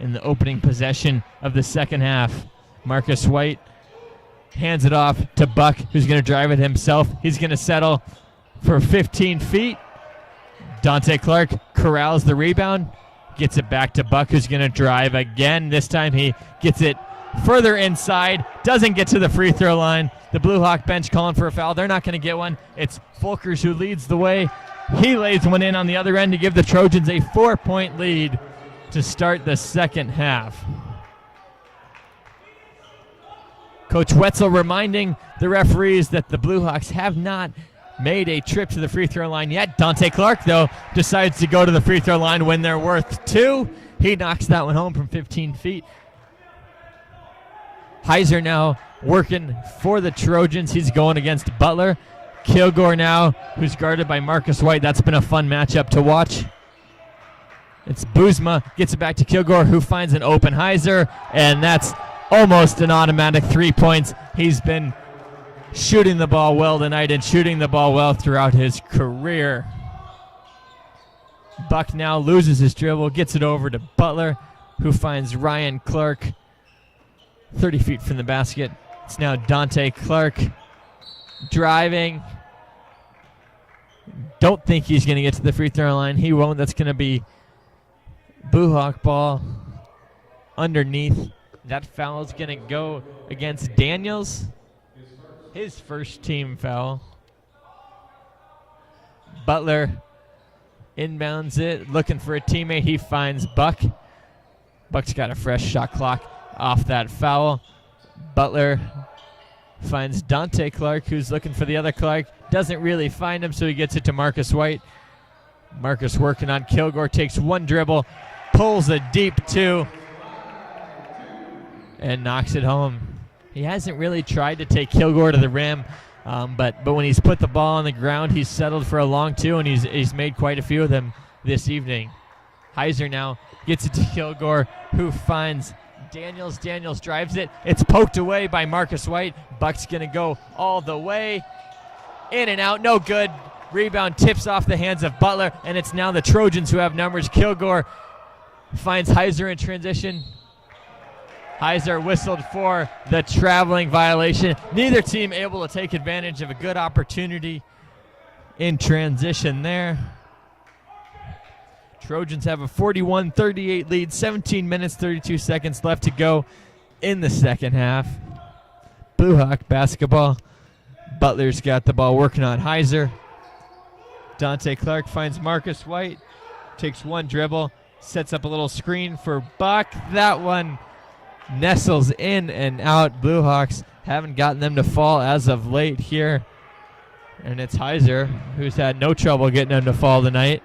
In the opening possession of the second half, Marcus White hands it off to Buck, who's going to drive it himself. He's going to settle for 15 feet. Dante Clark corrals the rebound, gets it back to Buck, who's going to drive again. This time he gets it further inside, doesn't get to the free throw line. The Blue Hawk bench calling for a foul. They're not going to get one. It's Folkers who leads the way. He lays one in on the other end to give the Trojans a 4-point lead to start the second half. Coach Wetzel reminding the referees that the Blue Hawks have not made a trip to the free throw line yet. Dante Clark, though, decides to go to the free throw line when they're worth 2. He knocks that one home from 15 feet. Heiser now working for the Trojans. He's going against Butler. Kilgore now, who's guarded by Marcus White. That's been a fun matchup to watch. It's Boozma, gets it back to Kilgore, who finds an open Heiser, and that's almost an automatic 3 points. He's been shooting the ball well tonight and shooting the ball well throughout his career. Buck now loses his dribble, gets it over to Butler, who finds Ryan Clark 30 feet from the basket. It's now Dante Clark driving. Don't think he's going to get to the free throw line. He won't. That's going to be Blue Hawk ball underneath. That foul is going to go against Daniels. His first team foul. Butler inbounds it, looking for a teammate. He finds Buck. Buck's got a fresh shot clock off that foul. Butler finds Dante Clark, who's looking for the other Clark. Doesn't really find him, so he gets it to Marcus White. Marcus working on Kilgore, takes one dribble, pulls a deep 2, and knocks it home. He hasn't really tried to take Kilgore to the rim, but when he's put the ball on the ground, he's settled for a long 2, and he's made quite a few of them this evening. Heiser now gets it to Kilgore, who finds Daniels. Daniels drives it. It's poked away by Marcus White. Buck's going to go all the way. In and out, no good. Rebound tips off the hands of Butler, and it's now the Trojans who have numbers. Kilgore finds Heiser in transition. Heiser whistled for the traveling violation. Neither team able to take advantage of a good opportunity in transition there. Trojans have a 41-38 lead, 17 minutes, 32 seconds left to go in the second half. Blue Hawk basketball. Butler's got the ball working on Heiser. Dante Clark finds Marcus White, takes one dribble, sets up a little screen for Buck. That one nestles in and out. Blue Hawks haven't gotten them to fall as of late here. And it's Heiser who's had no trouble getting them to fall tonight.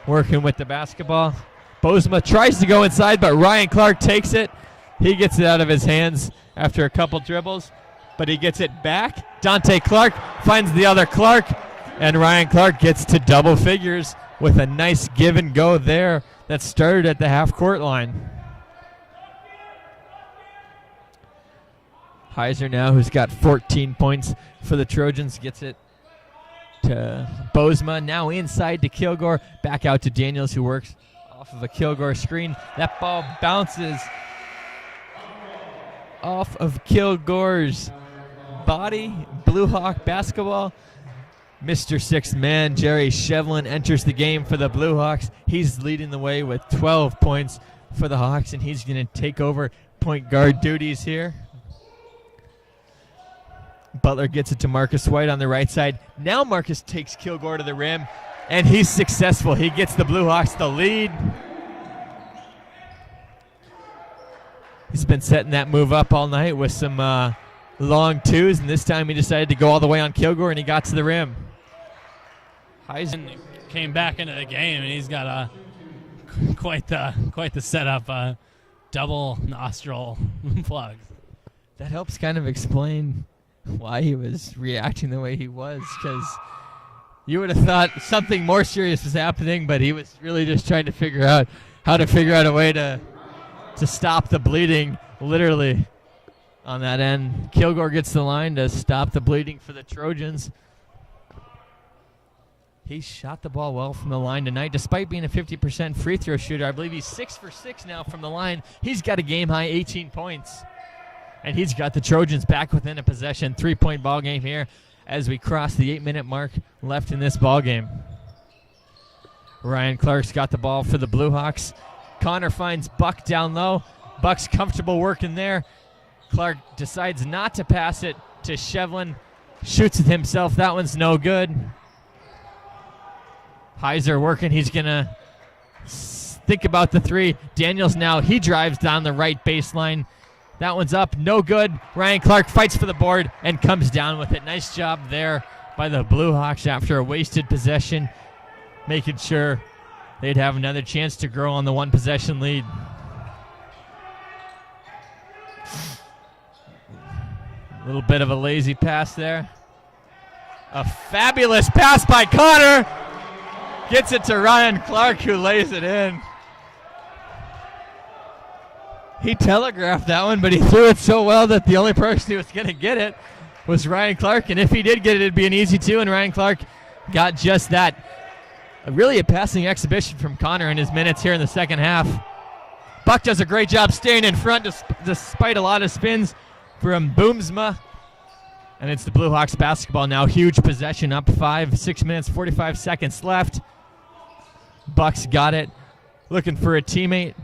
Working with the basketball. Boozma tries to go inside, but Ryan Clark takes it. He gets it out of his hands after a couple dribbles, but he gets it back. Dante Clark finds the other Clark, and Ryan Clark gets to double figures with a nice give and go there that started at the half-court line. Heiser now, who's got 14 points for the Trojans, gets it to Boozma. Now inside to Kilgore. Back out to Daniels, who works off of a Kilgore screen. That ball bounces off of Kilgore's body. Blue Hawk basketball. Mr. Sixth Man, Jerry Shevlin, enters the game for the Blue Hawks. He's leading the way with 12 points for the Hawks, and he's going to take over point guard duties here. Butler gets it to Marcus White on the right side. Now Marcus takes Kilgore to the rim, and he's successful. He gets the Blue Hawks the lead. He's been setting that move up all night with some long 2s, and this time he decided to go all the way on Kilgore, and he got to the rim. Heisen came back into the game, and he's got quite the setup, double nostril plugs. That helps kind of explain why he was reacting the way he was, because you would have thought something more serious was happening, but he was really just trying to figure out how to figure out a way to stop the bleeding, literally. on that end. Kilgore gets the line to stop the bleeding for the Trojans. He shot the ball well from the line tonight, despite being a 50% free throw shooter. I believe he's 6 for 6 now from the line. He's got a game-high 18 points. And he's got the Trojans back within a possession. 3-point ball game here as we cross the 8-minute mark left in this ball game. Ryan Clark's got the ball for the Blue Hawks. Connor finds Buck down low. Buck's comfortable working there. Clark decides not to pass it to Shevlin. Shoots it himself. That one's no good. Heiser working. He's going to think about the three. Daniels now, he drives down the right baseline. That one's up. No good. Ryan Clark fights for the board and comes down with it. Nice job there by the Blue Hawks after a wasted possession, making sure they'd have another chance to grow on the one-possession lead. A little bit of a lazy pass there. A fabulous pass by Connor. Gets it to Ryan Clark, who lays it in. He telegraphed that one, but he threw it so well that the only person who was going to get it was Ryan Clark. And if he did get it, it'd be an easy two, and Ryan Clark got just that. Really a passing exhibition from Connor in his minutes here in the second half. Buck does a great job staying in front despite a lot of spins from Boomsma. And it's the Blue Hawks basketball now. Huge possession, up 6 minutes, 45 seconds left. Buck's got it. Looking for a teammate.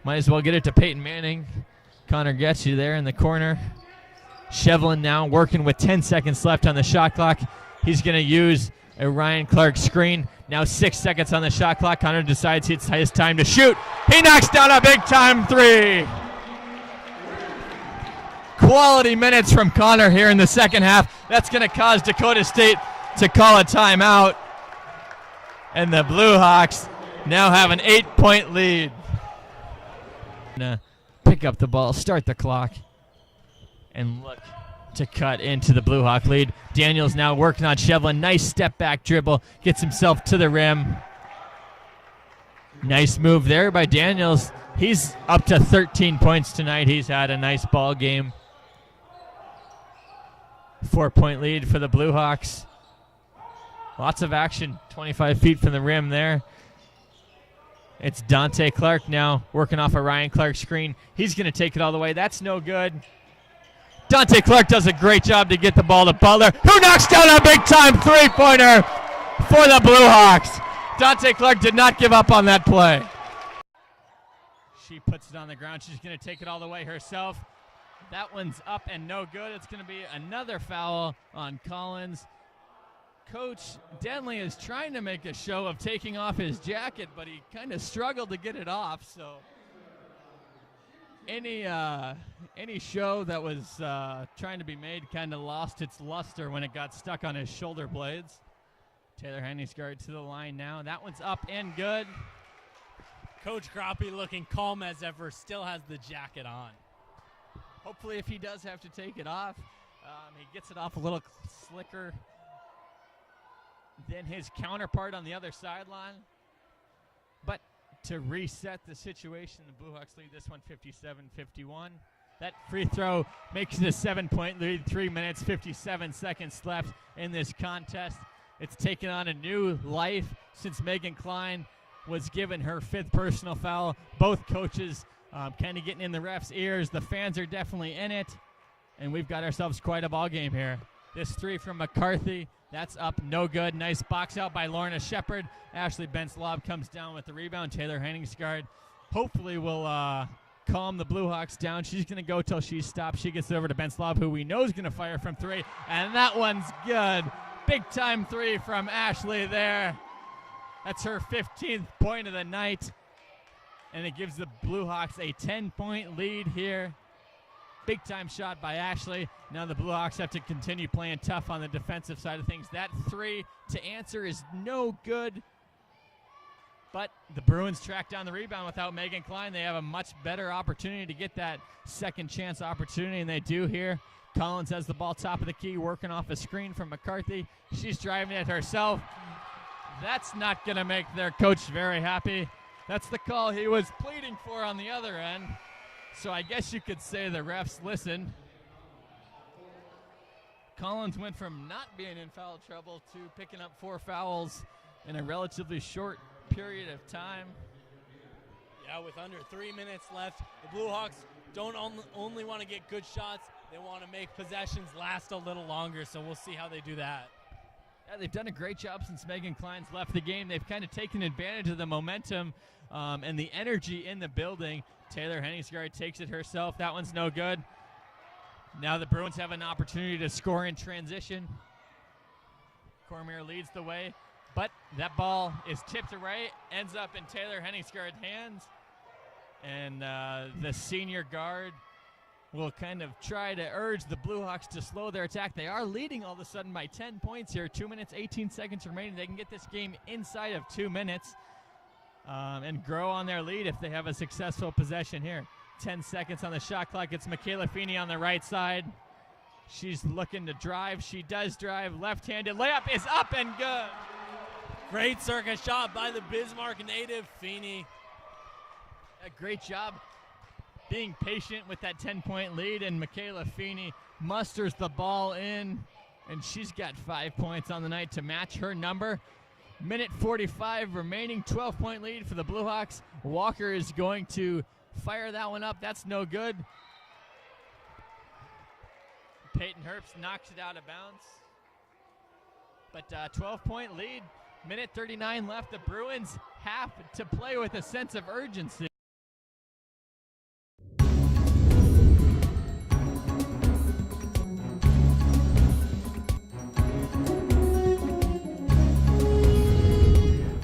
Might as well get it to Peyton Manning. Connor gets you there in the corner. Shevlin now working with 10 seconds left on the shot clock. He's going to use a Ryan Clark screen. Now 6 seconds on the shot clock. Connor decides it's his time to shoot. He knocks down a big-time three. Quality minutes from Connor here in the second half. That's going to cause Dakota State to call a timeout. And the Blue Hawks now have an 8-point lead. Pick up the ball, start the clock, and look to cut into the Blue Hawk lead. Daniels now working on Shevlin. Nice step back dribble. Gets himself to the rim. Nice move there by Daniels. He's up to 13 points tonight. He's had a nice ball game. 4-point lead for the Blue Hawks. Lots of action, 25 feet from the rim there. It's Dante Clark now working off a Ryan Clark screen. He's going to take it all the way. That's no good. Dante Clark does a great job to get the ball to Butler, who knocks down a big-time three-pointer for the Blue Hawks. Dante Clark did not give up on that play. She puts it on the ground. She's going to take it all the way herself. That one's up and no good. It's going to be another foul on Collins. Coach Denley is trying to make a show of taking off his jacket, but he kind of struggled to get it off. So any show that was trying to be made kind of lost its luster when it got stuck on his shoulder blades. Taylor Henningsgaard to the line now. That one's up and good. Coach Groppe looking calm as ever, still has the jacket on. Hopefully if he does have to take it off, he gets it off a little slicker than his counterpart on the other sideline. But to reset the situation, the Blue Hawks lead this one 57-51. That free throw makes it a 7-point lead, 3 minutes, 57 seconds left in this contest. It's taken on a new life since Megan Klein was given her 5th personal foul. Both coaches kind of getting in the refs' ears. The fans are definitely in it, and we've got ourselves quite a ball game here. This three from McCarthy, that's up, no good. Nice box out by Lorna Shepard. Ashley Benslob comes down with the rebound. Taylor Henningsgaard hopefully will calm the Blue Hawks down. She's going to go till she stops. She gets it over to Benslob, who we know is going to fire from three, and that one's good. Big-time three from Ashley there. That's her 15th point of the night, and it gives the Blue Hawks a 10-point lead here. Big-time shot by Ashley. Now the Blue Hawks have to continue playing tough on the defensive side of things. That three to answer is no good. But the Bruins track down the rebound without Megan Klein. They have a much better opportunity to get that second chance opportunity, and they do here. Collins has the ball top of the key, working off a screen from McCarthy. She's driving it herself. That's not going to make their coach very happy. That's the call he was pleading for on the other end. So I guess you could say the refs listened. Collins went from not being in foul trouble to picking up 4 fouls in a relatively short period of time. Yeah, with under 3 minutes left, the Blue Hawks don't only want to get good shots, they want to make possessions last a little longer, so we'll see how they do that. Yeah, they've done a great job since Megan Klein's left the game. They've kind of taken advantage of the momentum and the energy in the building. Taylor Henningsgaard takes it herself. That one's no good. Now the Bruins have an opportunity to score in transition. Cormier leads the way, but that ball is tipped away, ends up in Taylor Henningsgaard's hands. And the senior guard will kind of try to urge the Blue Hawks to slow their attack. They are leading all of a sudden by 10 points here. 2 minutes, 18 seconds remaining. They can get this game inside of 2 minutes and grow on their lead if they have a successful possession here. 10 seconds on the shot clock. It's Michaela Feeney on the right side. She's looking to drive. She does drive. Left-handed layup is up and good. Great circus shot by the Bismarck native, Feeney. A great job being patient with that 10-point lead, and Michaela Feeney musters the ball in, and she's got 5 points on the night to match her number. Minute 45 remaining, 12-point lead for the Blue Hawks. Walker is going to fire that one up. That's no good. Peyton Herbst knocks it out of bounds. But 12-point lead, minute 39 left. The Bruins have to play with a sense of urgency.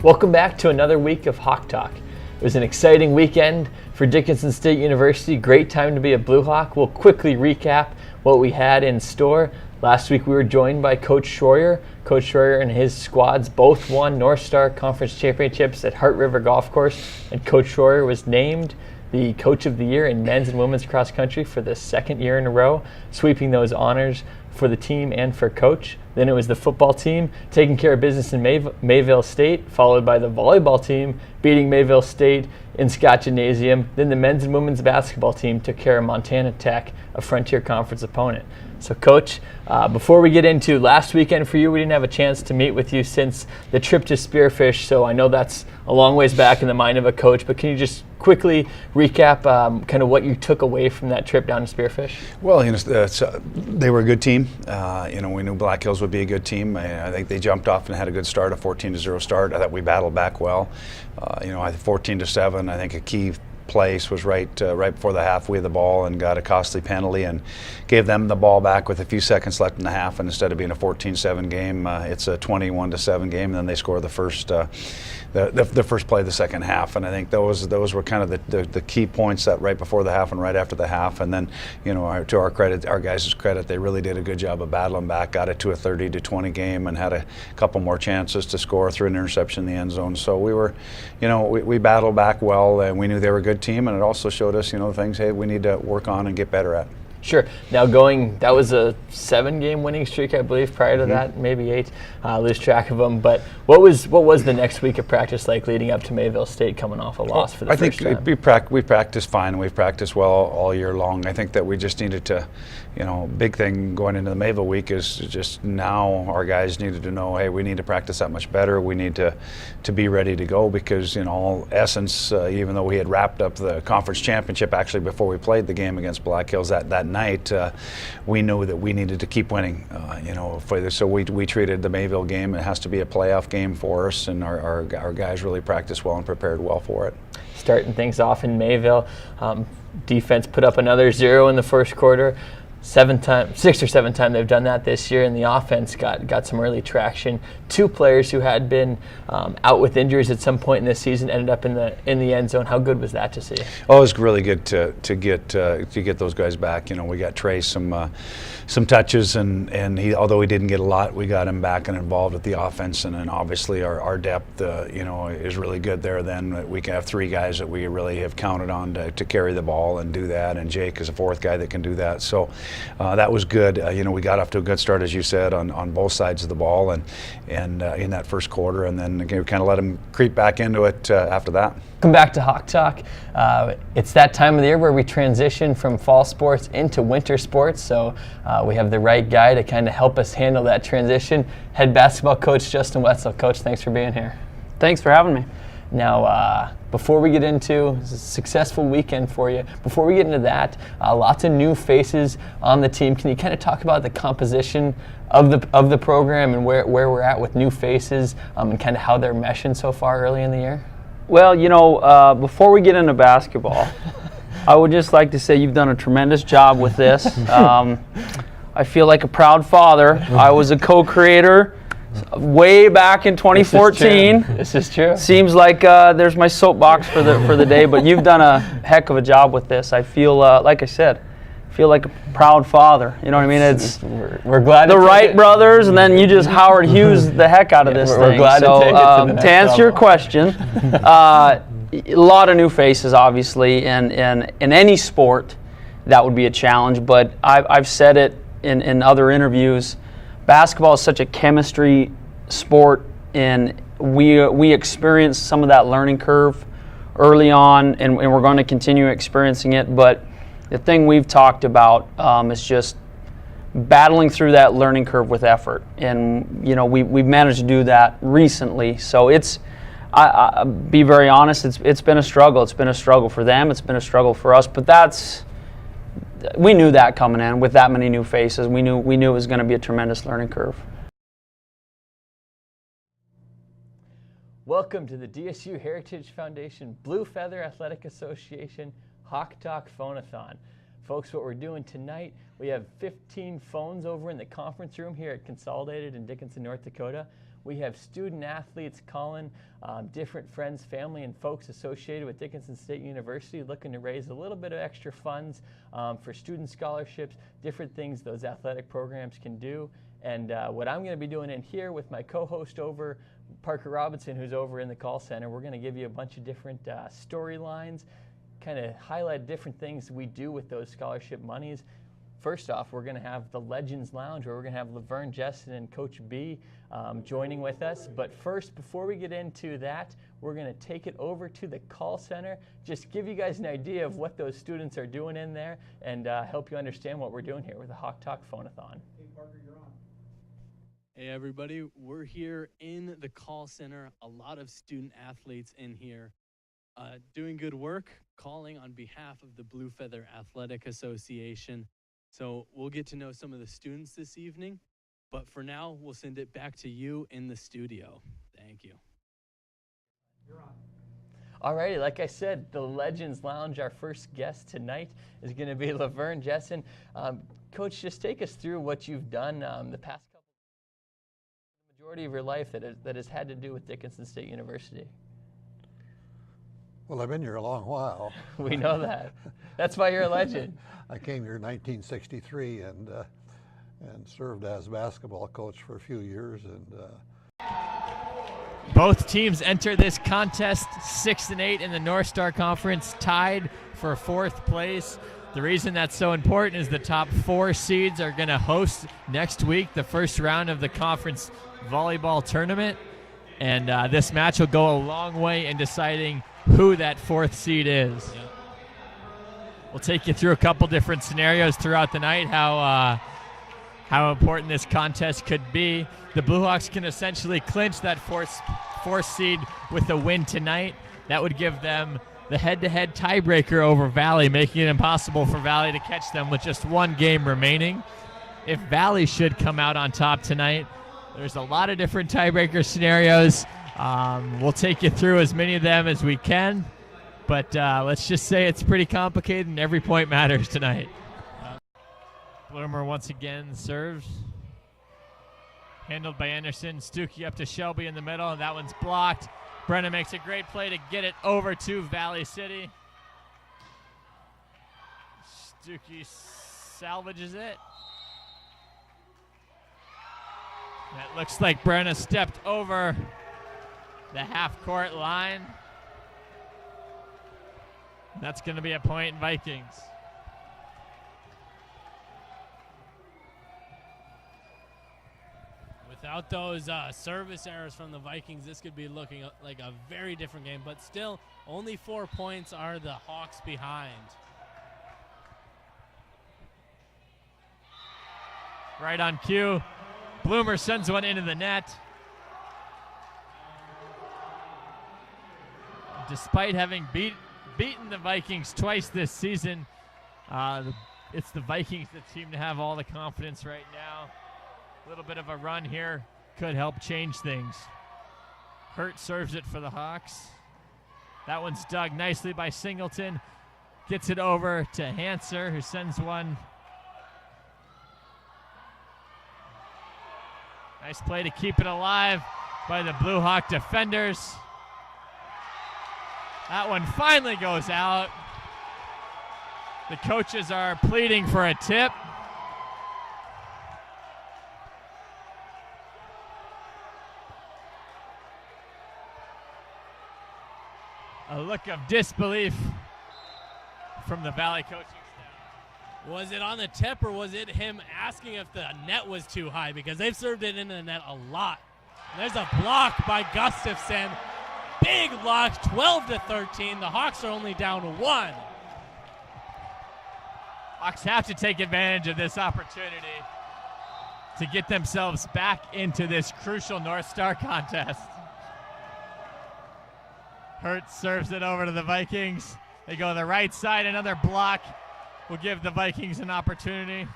Welcome back to another week of Hawk Talk. It was an exciting weekend for Dickinson State University. Great time to be a Blue Hawk. We'll quickly recap what we had in store. Last week we were joined by Coach Schroyer. Coach Schroyer and his squads both won North Star Conference Championships at Hart River Golf Course, and Coach Schroyer was named the Coach of the Year in men's and women's cross country for the second year in a row, sweeping those honors for the team and for Coach. Then it was the football team taking care of business in Mayville State, followed by the volleyball team beating Mayville State in Scott Gymnasium. Then the men's and women's basketball team took care of Montana Tech, a Frontier Conference opponent. So Coach, before we get into last weekend for you, we didn't have a chance to meet with you since the trip to Spearfish, so I know that's a long ways back in the mind of a coach, but can you just quickly recap kind of what you took away from that trip down to Spearfish? Well, they were a good team. We knew Black Hills would be a good team. I think they jumped off and had a good start, a 14-0 start. I thought we battled back well. I think 14-7. I think a key place was right before the half. We had the ball and got a costly penalty and gave them the ball back with a few seconds left in the half. And instead of being a 14-7 game, it's a 21-7 game. And then they score the first play of the second half. And I think those were kind of the key points that right before the half and right after the half. And then, to our credit, our guys' credit, they really did a good job of battling back, got it to a 30-20 game, and had a couple more chances to score through an interception in the end zone. So we battled back well, and we knew they were a good team, and it also showed us, things, hey, we need to work on and get better at. Sure. Now that was a 7-game winning streak, I believe, prior to that, maybe 8. Lose track of them. But what was the next week of practice like leading up to Mayville State coming off a loss for the first time? I think we practiced fine. We've practiced well all year long. I think that we just needed to, big thing going into the Mayville week is just now our guys needed to know, hey, we need to practice that much better. We need to be ready to go because, in all essence, even though we had wrapped up the conference championship actually before we played the game against Black Hills that night, we knew that we needed to keep winning. So we treated the Mayville game. It has to be a playoff game for us, and our guys really practiced well and prepared well for it. Starting things off in Mayville, defense put up another 0 in the first quarter. 6 or 7 times they've done that this year, and the offense got some early traction. 2 players who had been out with injuries at some point in this season ended up in the end zone. How good was that to see? Oh, it was really good to get those guys back. We got Trey some touches, and he, although he didn't get a lot, we got him back and involved with the offense, and then obviously our depth is really good there. Then we can have 3 guys that we really have counted on to carry the ball and do that, and Jake is a 4th guy that can do that. So that was good. We got off to a good start, as you said, on both sides of the ball, and in that first quarter, and then again, we kind of let them creep back into it after that. Welcome back to Hawk Talk. It's that time of the year where we transition from fall sports into winter sports, so we have the right guy to kind of help us handle that transition. Head basketball coach Justin Wetzel. Coach, thanks for being here. Thanks for having me. Now, before we get into a successful weekend for you, before we get into that, lots of new faces on the team. Can you kind of talk about the composition of the program and where we're at with new faces and kind of how they're meshing so far early in the year? Well, before we get into basketball, I would just like to say you've done a tremendous job with this. I feel like a proud father. I was a co-creator way back in 2014. This is true. Seems like there's my soapbox for the day, but you've done a heck of a job with this. I feel, like I said, like a proud father. You know what I mean? It's we're glad the Wright brothers, and then you just Howard Hughes the heck out of this thing. We're glad to take it to the next answer your level. question, a lot of new faces, obviously, and in any sport, that would be a challenge. But I've said it in other interviews. Basketball is such a chemistry sport, and we experience some of that learning curve early on, and we're going to continue experiencing it. But the thing we've talked about is just battling through that learning curve with effort, and we've managed to do that recently. So I'll be very honest, it's been a struggle. It's been a struggle for them. It's been a struggle for us. But we knew that coming in with that many new faces. We knew it was going to be a tremendous learning curve. Welcome to the DSU Heritage Foundation Blue Feather Athletic Association Hawk Talk Phone-a-thon. Folks, what we're doing tonight, we have 15 phones over in the conference room here at Consolidated in Dickinson, North Dakota. We have student athletes calling, different friends, family, and folks associated with Dickinson State University looking to raise a little bit of extra funds for student scholarships, different things those athletic programs can do. And what I'm going to be doing in here with my co-host over, Parker Robinson, who's over in the call center, we're going to give you a bunch of different storylines, kind of highlight different things we do with those scholarship monies. First off, we're going to have the Legends Lounge, where we're going to have Laverne Jessen and Coach B joining with us. But first, before we get into that, we're going to take it over to the call center, just give you guys an idea of what those students are doing in there, and help you understand what we're doing here with the Hawk Talk Phone-a-thon. Hey, Parker, you're on. Hey everybody, we're here in the call center. A lot of student athletes in here doing good work, calling on behalf of the Blue Feather Athletic Association. So we'll get to know some of the students this evening, but for now, we'll send it back to you in the studio. Thank you. You're on. Alrighty, like I said, the Legends Lounge, our first guest tonight is going to be Laverne Jessen. Coach, just take us through what you've done the past the majority of your life that has had to do with Dickinson State University. Well, I've been here a long while. We know that. That's why you're a legend. I came here in 1963 and served as basketball coach for a few years. And Both teams enter this contest 6-8 in the North Star Conference, tied for 4th place. The reason that's so important is the top 4 seeds are going to host next week the first round of the conference volleyball tournament. And this match will go a long way in deciding who that 4th seed is. Yep. We'll take you through a couple different scenarios throughout the night, how important this contest could be. The Blue Hawks can essentially clinch that 4th seed with a win tonight. That would give them the head-to-head tiebreaker over Valley, making it impossible for Valley to catch them with just one game remaining. If Valley should come out on top tonight, there's a lot of different tiebreaker scenarios. We'll take you through as many of them as we can, but let's just say it's pretty complicated and every point matters tonight. Bloomer once again serves. Handled by Anderson. Stuckey up to Shelby in the middle, and that one's blocked. Brenna makes a great play to get it over to Valley City. Stuckey salvages it. That looks like Brenna stepped over the half-court line. That's going to be a point in Vikings. Without those service errors from the Vikings, this could be looking like a very different game. But still, only 4 points are the Hawks behind. Right on cue. Bloomer sends one into the net. Despite having beaten the Vikings twice this season, it's the Vikings that seem to have all the confidence right now. A little bit of a run here could help change things. Hurt serves it for the Hawks. That one's dug nicely by Singleton. Gets it over to Hanser, who sends one. Nice play to keep it alive by the Blue Hawk defenders. That one finally goes out. The coaches are pleading for a tip. A look of disbelief from the Valley coaching staff. Was it on the tip, or was it him asking if the net was too high? Because they've served it into the net a lot. And there's a block by Gustafson. Big block, 12-13. The Hawks are only down 1. Hawks have to take advantage of this opportunity to get themselves back into this crucial North Star contest. Hertz serves it over to the Vikings. They go to the right side. Another block will give the Vikings an opportunity.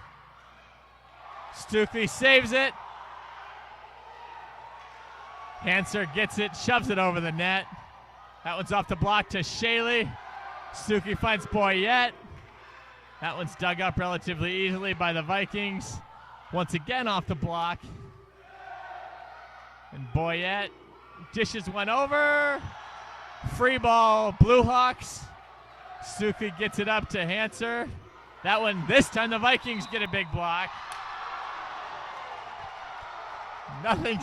Stukely saves it. Hanser gets it, shoves it over the net. That one's off the block to Shaley. Stukely finds Boyette. That one's dug up relatively easily by the Vikings. Once again off the block. And Boyette dishes one over. Free ball, Blue Hawks. Stukely gets it up to Hanser. That one, this time the Vikings get a big block. Nothing.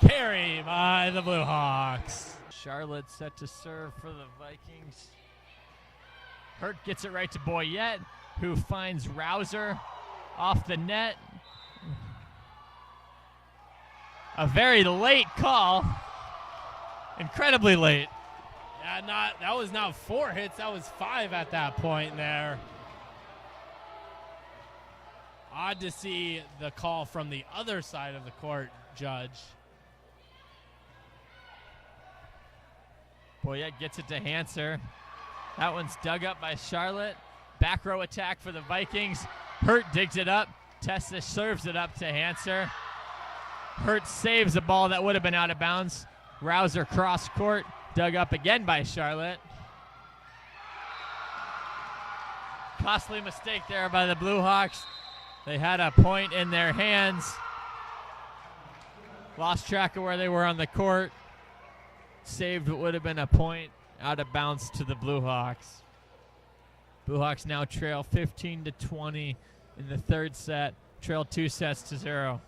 Carry by the Blue Hawks. Charlotte set to serve for the Vikings. Hurt gets it right to Boyette, who finds Rouser off the net. A very late call. Incredibly late. Yeah, that was not 4 hits. That was 5 at that point there. Odd to see the call from the other side of the court, Judge. Boyette gets it to Hanser. That one's dug up by Charlotte. Back row attack for the Vikings. Hurt digs it up. Tessa serves it up to Hanser. Hurt saves a ball that would have been out of bounds. Rouser cross court. Dug up again by Charlotte. Costly mistake there by the Blue Hawks. They had a point in their hands. Lost track of where they were on the court. Saved what would have been a point out of bounds to the Blue Hawks. Blue Hawks now trail 15-20 in the third set. Trail 2 sets to 0.